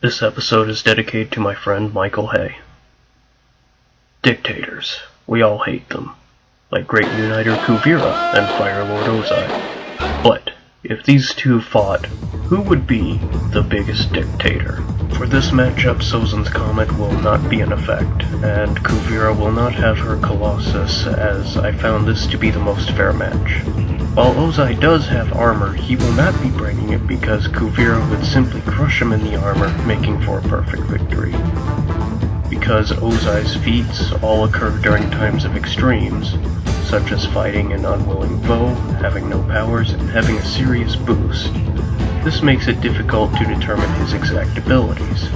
This episode is dedicated to my friend Michael Hay. Dictators. We all hate them. Like Great Uniter Kuvira and Fire Lord Ozai. But, if these two fought, who would be the biggest dictator? For this matchup, Sozin's Comet will not be in effect, and Kuvira will not have her Colossus, as I found this to be the most fair match. While Ozai does have armor, he will not be bringing it because Kuvira would simply crush him in the armor, making for a perfect victory. Because Ozai's feats all occur during times of extremes, such as fighting an unwilling foe, having no powers, and having a serious boost, this makes it difficult to determine his exact abilities.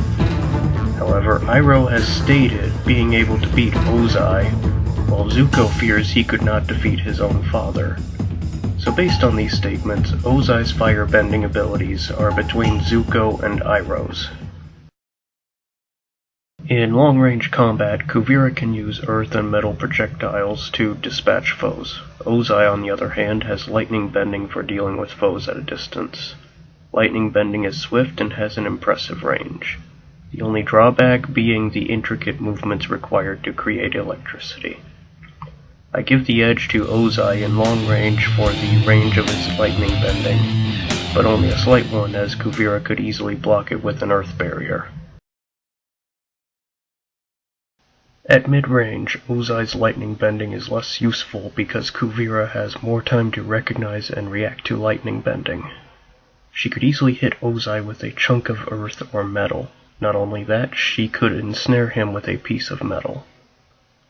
However, Iroh has stated being able to beat Ozai, while Zuko fears he could not defeat his own father. So based on these statements, Ozai's firebending abilities are between Zuko and Iroh's. In long-range combat, Kuvira can use earth and metal projectiles to dispatch foes. Ozai, on the other hand, has lightning bending for dealing with foes at a distance. Lightning bending is swift and has an impressive range, the only drawback being the intricate movements required to create electricity. I give the edge to Ozai in long range for the range of his lightning bending, but only a slight one as Kuvira could easily block it with an earth barrier. At mid-range, Ozai's lightning bending is less useful because Kuvira has more time to recognize and react to lightning bending. She could easily hit Ozai with a chunk of earth or metal. Not only that, she could ensnare him with a piece of metal,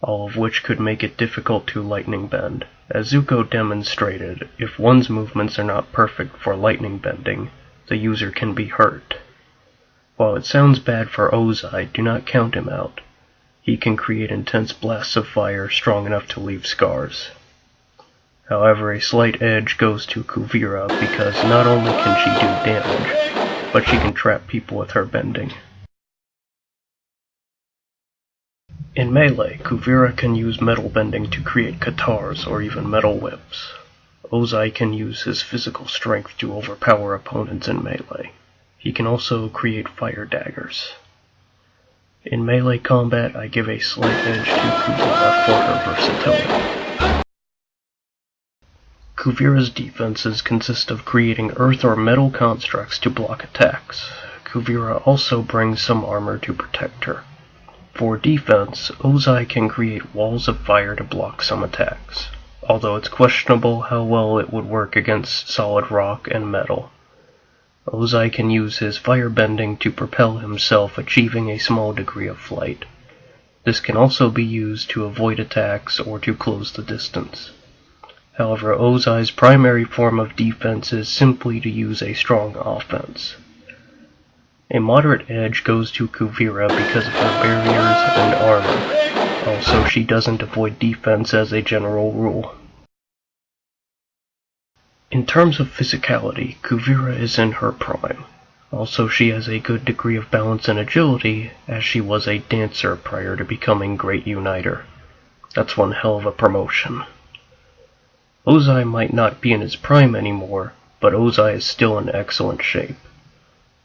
all of which could make it difficult to lightning bend. As Zuko demonstrated, if one's movements are not perfect for lightning bending, the user can be hurt. While it sounds bad for Ozai, do not count him out. He can create intense blasts of fire strong enough to leave scars. However, a slight edge goes to Kuvira because not only can she do damage, but she can trap people with her bending. In melee, Kuvira can use metal bending to create katars or even metal whips. Ozai can use his physical strength to overpower opponents in melee. He can also create fire daggers. In melee combat, I give a slight edge to Kuvira for her versatility. Kuvira's defenses consist of creating earth or metal constructs to block attacks. Kuvira also brings some armor to protect her. For defense, Ozai can create walls of fire to block some attacks, although it's questionable how well it would work against solid rock and metal. Ozai can use his firebending to propel himself, achieving a small degree of flight. This can also be used to avoid attacks or to close the distance. However, Ozai's primary form of defense is simply to use a strong offense. A moderate edge goes to Kuvira because of her barriers and armor. Also, she doesn't avoid defense as a general rule. In terms of physicality, Kuvira is in her prime. Also, she has a good degree of balance and agility, as she was a dancer prior to becoming Great Uniter. That's one hell of a promotion. Ozai might not be in his prime anymore, but Ozai is still in excellent shape.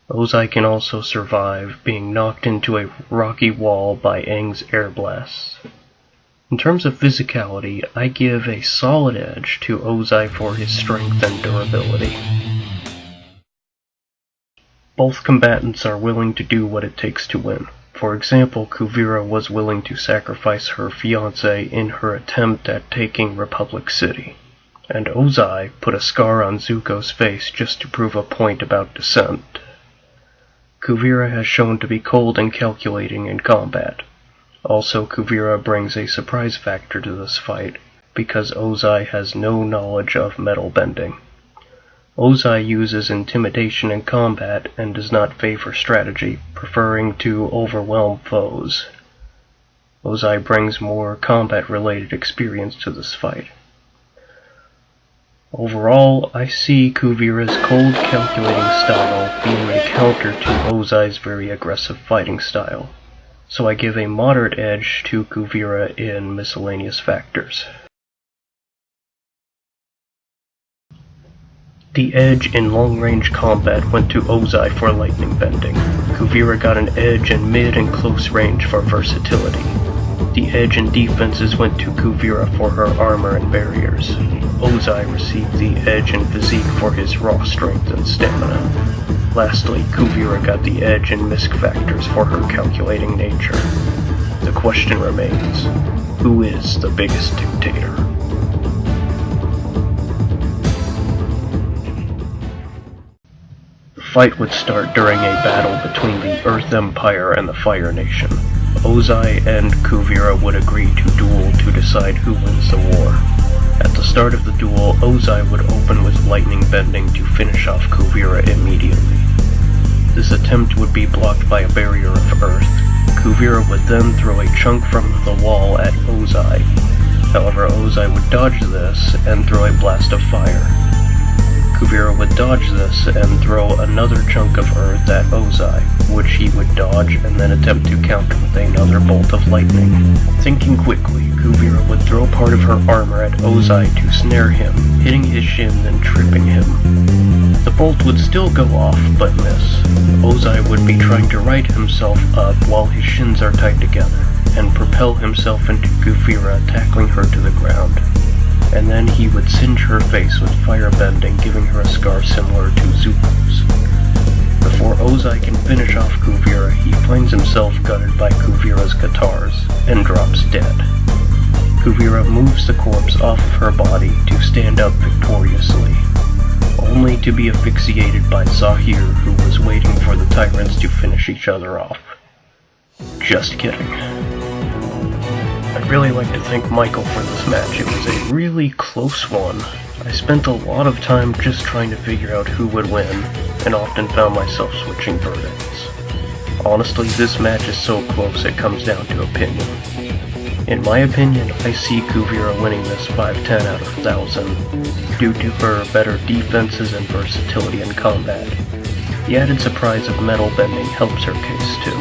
Ozai can also survive being knocked into a rocky wall by Aang's air blasts. In terms of physicality, I give a solid edge to Ozai for his strength and durability. Both combatants are willing to do what it takes to win. For example, Kuvira was willing to sacrifice her fiancé in her attempt at taking Republic City, and Ozai put a scar on Zuko's face just to prove a point about dissent. Kuvira has shown to be cold and calculating in combat. Also, Kuvira brings a surprise factor to this fight, because Ozai has no knowledge of metal bending. Ozai uses intimidation in combat and does not favor strategy, preferring to overwhelm foes. Ozai brings more combat-related experience to this fight. Overall, I see Kuvira's cold, calculating style being a counter to Ozai's very aggressive fighting style. so I give a moderate edge to Kuvira in miscellaneous factors. The edge in long-range combat went to Ozai for lightning bending. Kuvira got an edge in mid and close range for versatility. The edge in defenses went to Kuvira for her armor and barriers. Ozai received the edge in physique for his raw strength and stamina. Lastly, Kuvira got the edge in misc factors for her calculating nature. The question remains, who is the biggest dictator? The fight would start during a battle between the Earth Empire and the Fire Nation. Ozai and Kuvira would agree to duel to decide who wins the war. At the start of the duel, Ozai would open with lightning bending to finish off Kuvira immediately. This attempt would be blocked by a barrier of earth. Kuvira would then throw a chunk from the wall at Ozai. However, Ozai would dodge this and throw a blast of fire. Kuvira would dodge this and throw another chunk of earth at Ozai, which he would dodge and then attempt to counter with another bolt of lightning. Thinking quickly, Kuvira would throw part of her armor at Ozai to snare him, hitting his shin and tripping him. The bolt would still go off, but miss. Ozai would be trying to right himself up while his shins are tied together, and propel himself into Kuvira, tackling her to the ground. And then he would singe her face with fire bending, giving her a scar similar to Zuko's. Before Ozai can finish off Kuvira, he finds himself gutted by Kuvira's guitars, and drops dead. Kuvira moves the corpse off of her body to stand up victoriously, only to be asphyxiated by Zahir, who was waiting for the tyrants to finish each other off. Just kidding. I'd really like to thank Michael for this match. It was a really close one. I spent a lot of time just trying to figure out who would win, and often found myself switching verdicts. Honestly, this match is so close it comes down to opinion. In my opinion, I see Kuvira winning this 5/10 out of 1,000, due to her better defenses and versatility in combat. The added surprise of metal bending helps her case too.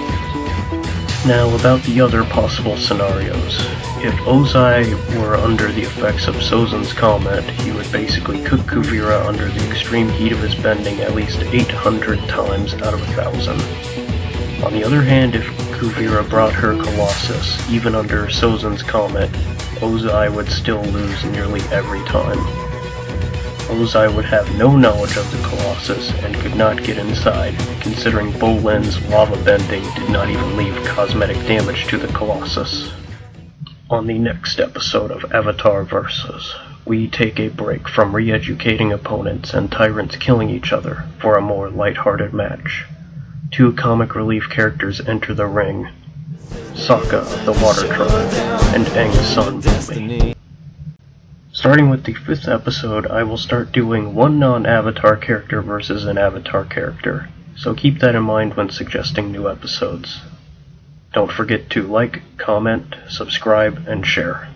Now, about the other possible scenarios. If Ozai were under the effects of Sozin's comment, he would basically cook Kuvira under the extreme heat of his bending at least 800 times out of 1,000. On the other hand, if Kuvira brought her Colossus, even under Sozin's comment, Ozai would still lose nearly every time. Ozai would have no knowledge of the Colossus and could not get inside, considering Bolin's lava bending did not even leave cosmetic damage to the Colossus. On the next episode of Avatar Versus, we take a break from re-educating opponents and tyrants killing each other for a more lighthearted match. Two comic relief characters enter the ring, Sokka of the Water Tribe and Aang's son Bumi. Starting with the 5th episode, I will start doing one non-Avatar character versus an Avatar character, so keep that in mind when suggesting new episodes. Don't forget to like, comment, subscribe, and share.